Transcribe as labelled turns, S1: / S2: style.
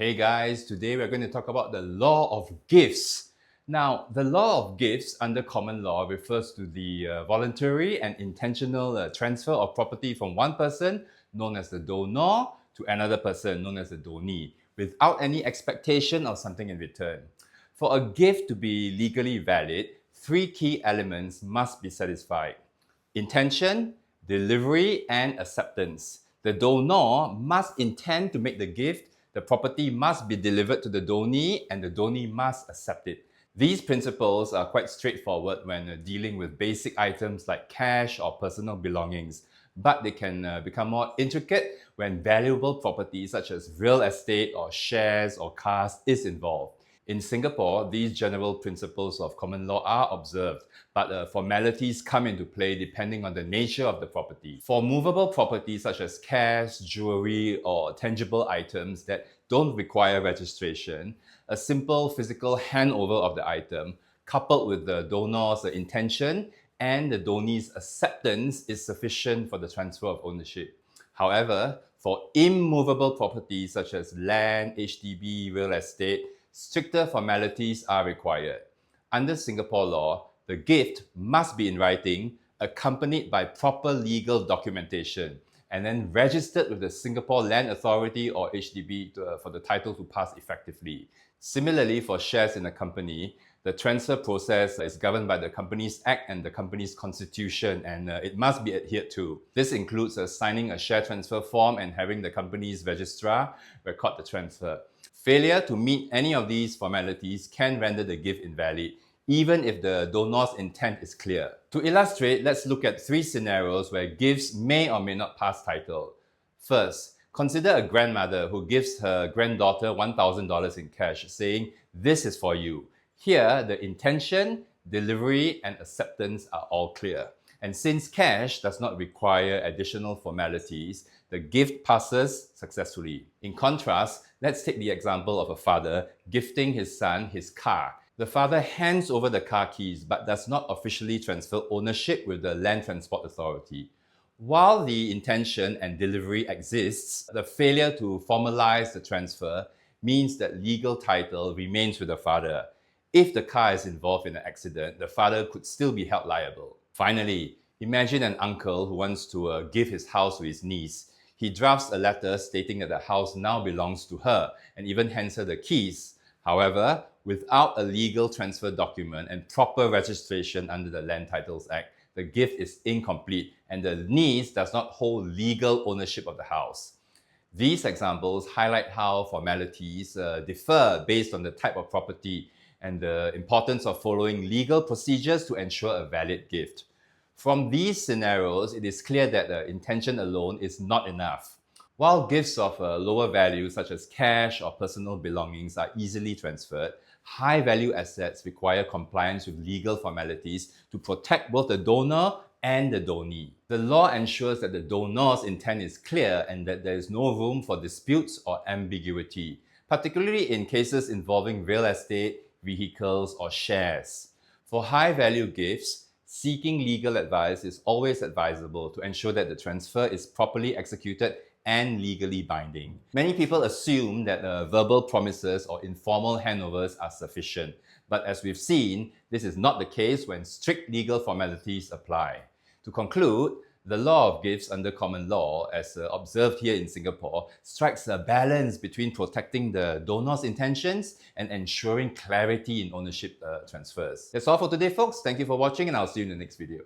S1: Hey guys, today we're going to talk about the law of gifts. Now, the law of gifts under common law refers to the voluntary and intentional transfer of property from one person, known as the donor, to another person, known as the donee, without any expectation of something in return. For a gift to be legally valid, three key elements must be satisfied: intention, delivery, and acceptance. The donor must intend to make the gift, the property must be delivered to the donee, and the donee must accept it. These principles are quite straightforward when dealing with basic items like cash or personal belongings, but they can become more intricate when valuable property such as real estate or shares or cars is involved. In Singapore, these general principles of common law are observed, but formalities come into play depending on the nature of the property. For movable property such as cash, jewelry, or tangible items that don't require registration, a simple physical handover of the item, coupled with the donor's intention and the donee's acceptance, is sufficient for the transfer of ownership. However, for immovable property such as land, HDB, real estate, stricter formalities are required. Under Singapore law, the gift must be in writing, accompanied by proper legal documentation, and then registered with the Singapore Land Authority or HDB for the title to pass effectively. Similarly, for shares in a company, the transfer process is governed by the Companies Act and the company's constitution, and it must be adhered to. This includes signing a share transfer form and having the company's registrar record the transfer. Failure to meet any of these formalities can render the gift invalid, even if the donor's intent is clear. To illustrate, let's look at three scenarios where gifts may or may not pass title. First, consider a grandmother who gives her granddaughter $1,000 in cash, saying, "This is for you." Here, the intention, delivery, and acceptance are all clear. And since cash does not require additional formalities, the gift passes successfully. In contrast, let's take the example of a father gifting his son his car. The father hands over the car keys but does not officially transfer ownership with the Land Transport Authority. While the intention and delivery exists, the failure to formalize the transfer means that legal title remains with the father. If the car is involved in an accident, the father could still be held liable. Finally, imagine an uncle who wants to give his house to his niece. He drafts a letter stating that the house now belongs to her and even hands her the keys. However, without a legal transfer document and proper registration under the Land Titles Act, the gift is incomplete and the niece does not hold legal ownership of the house. These examples highlight how formalities differ based on the type of property and the importance of following legal procedures to ensure a valid gift. From these scenarios, it is clear that intention alone is not enough. While gifts of lower value, such as cash or personal belongings, are easily transferred, high-value assets require compliance with legal formalities to protect both the donor and the donee. The law ensures that the donor's intent is clear and that there is no room for disputes or ambiguity, particularly in cases involving real estate, vehicles, or shares. For high-value gifts, seeking legal advice is always advisable to ensure that the transfer is properly executed and legally binding. Many people assume that verbal promises or informal handovers are sufficient, but as we've seen, this is not the case when strict legal formalities apply. To conclude, the law of gifts under common law, as observed here in Singapore, strikes a balance between protecting the donor's intentions and ensuring clarity in ownership transfers. That's all for today, folks. Thank you for watching, and I'll see you in the next video.